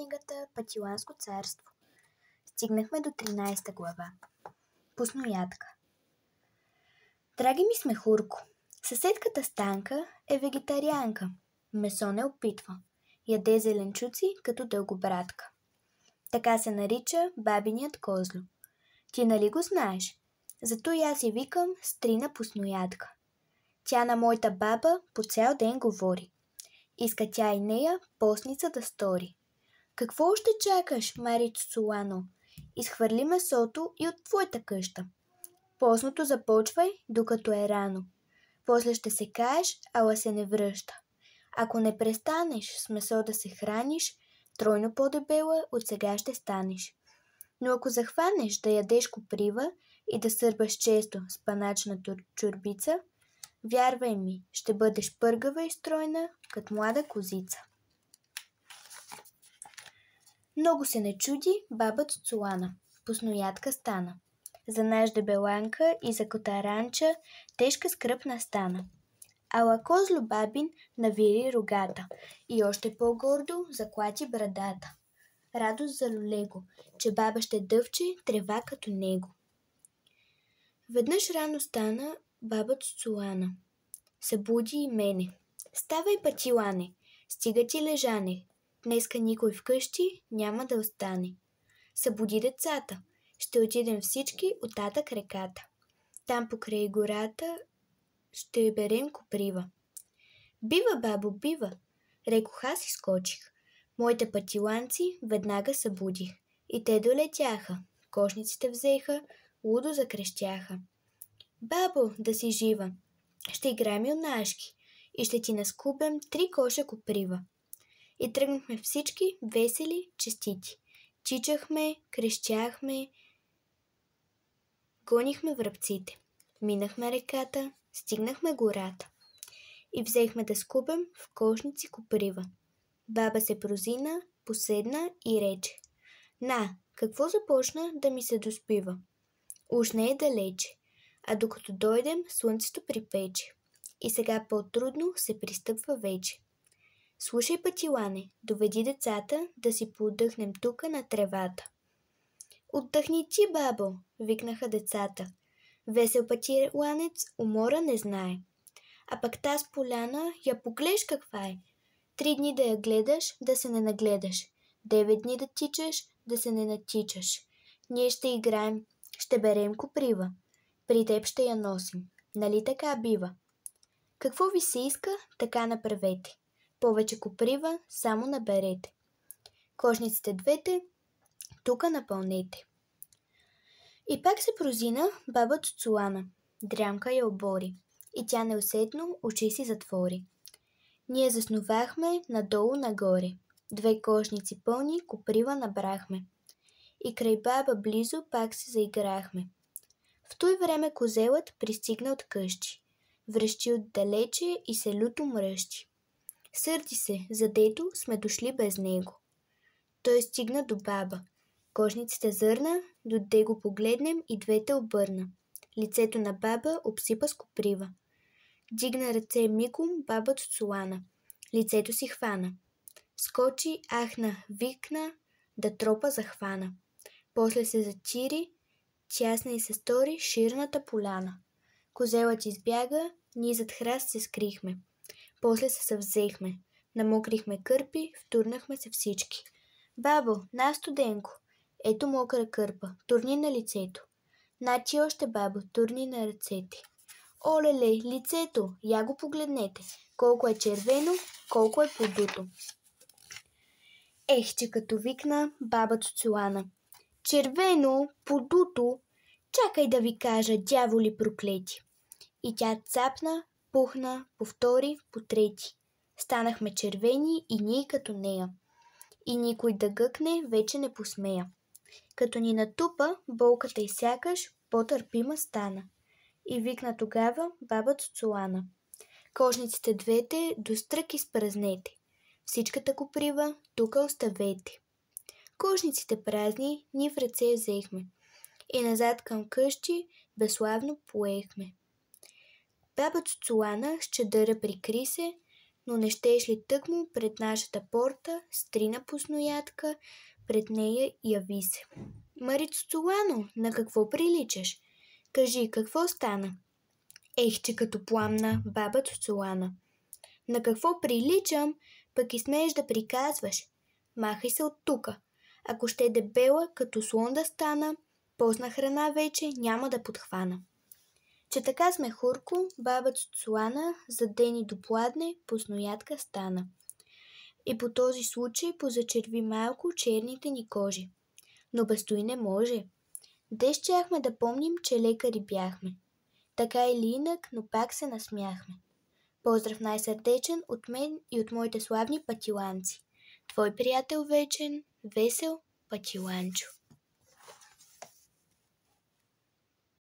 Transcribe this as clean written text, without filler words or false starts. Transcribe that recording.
книгата Патиланско царство. Стигнахме до 13 глава. Пусноядка. Драги ми Смехурко, съседката Станка е вегетарианка. Месо не опитва. Яде зеленчуци като дългобратка. Така се нарича бабиният козло. Ти нали го знаеш? Зато и аз я викам Стрина пусноядка. Тя на моята баба по цял ден говори. Иска тя и нея постница да стори. Какво още чакаш, Мари Цуцулано? Изхвърли месото и от твоята къща. Постното започвай, докато е рано. После ще се каеш, ала се не връща. Ако не престанеш с месо да се храниш, тройно по-дебела от сега ще станеш. Но ако захванеш да ядеш коприва и да сърбаш често с паначна чорбица, вярвай ми, ще бъдеш пъргава и стройна, като млада козица. Много се не чуди баба Цуцулана, пусноядка стана. За наш дебеланка и за котаранча тежка скръб настана. Ала козло бабин навири рогата и още по-гордо заклати брадата. Радост за лулего, че баба ще дъвче трева като него. Веднъж рано стана баба Цуцулана. Събуди и мене. Ставай, Патилане, стига ти лежане. Днеска никой вкъщи няма да остане. Събуди децата. Ще отидем всички оттатък реката. Там покрай гората ще берем коприва. Бива, бабо, бива, рекох аз и скочих. Моите патиланци веднага събудих. И те долетяха. Кошниците взеха, лудо закрещяха. Бабо, да си жива! Ще играем юнашки и ще ти наскубем 3 коша коприва. И тръгнахме всички весели, честити. Чичахме, крещяхме, гонихме връбците. Минахме реката, стигнахме гората. И взехме да скубем в кошници коприва. Баба се прозина, поседна и рече. На, какво започна да ми се доспива? Уж не е далече, а докато дойдем, слънцето припече. И сега по-трудно се пристъпва вече. Слушай, Патилане, доведи децата да си поотдъхнем тука на тревата. Отдъхни ти, бабо, викнаха децата. Весел Патиланец умора не знае. А пък таз поляна, я погледаш каква е. 3 дни да я гледаш, да се не нагледаш. 9 дни да тичаш, да се не натичаш. Ние ще играем, ще берем коприва. При теб ще я носим. Нали така бива? Какво ви се иска, така направете. Повече коприва само наберете. Кошниците двете тука напълнете. И пак се прозина баба Цуцулана. Дрямка я обори. И тя неусетно очи си затвори. Ние заснувахме надолу-нагоре. 2 кошници пълни коприва набрахме. И край баба близо пак се заиграхме. В той време козелът пристигна от къщи. Връщи отдалече и се люто мръщи. Сърди се, задето сме дошли без него. Той стигна до баба. Кошниците зърна, доде го погледнем и двете обърна. Лицето на баба обсипа с коприва. Дигна ръце мигом баба Цуцулана. Лицето си хвана. Скочи, ахна, викна, да тропа захвана. После се затири, тясна и се стори ширната поляна. Козелът избяга, ние зад храст се скрихме. После се съвзехме. Намокрихме кърпи, втурнахме се всички. Бабо, на студенко, ето мокра кърпа, турни на лицето. На ти още, бабо, турни на ръцете. Олеле, лицето, я го погледнете, колко е червено, колко е подуто. Ех, че като викна баба Цуцулана. Червено, подуто, чакай да ви кажа, дяволи проклети. И тя цапна, пухна, повтори, потрети. Станахме червени и ние като нея. И никой да гъкне вече не посмея. Като ни натупа, болката и сякаш по-търпима стана. И викна тогава баба Цуцулана. Кошниците двете до стрък изпразнете. Всичката коприва тука оставете. Кошниците празни ни в ръце взехме. И назад към къщи безславно поехме. Баба Цуцулана с чадъра прикри се, но не щеш ли тъкмо пред нашата порта, стрина пусноятка, пред нея яви се. Мари Цуцулано, на какво приличаш? Кажи, какво стана? Ех, че като пламна баба Цуцулана. На какво приличам, пък и смееш да приказваш? Махай се от тука. Ако ще е дебела, като слон да стана, позна храна вече няма да подхвана. Че така сме хурко, баба Цуцулана за ден и допладне пусноятка стана. И по този случай позачерви малко черните ни кожи. Но без той не може. Де щяхме да помним, че лекари бяхме. Така или инак, но пак се насмяхме. Поздрав най-сърдечен от мен и от моите славни патиланци. Твой приятел вечен, весел Патиланчо.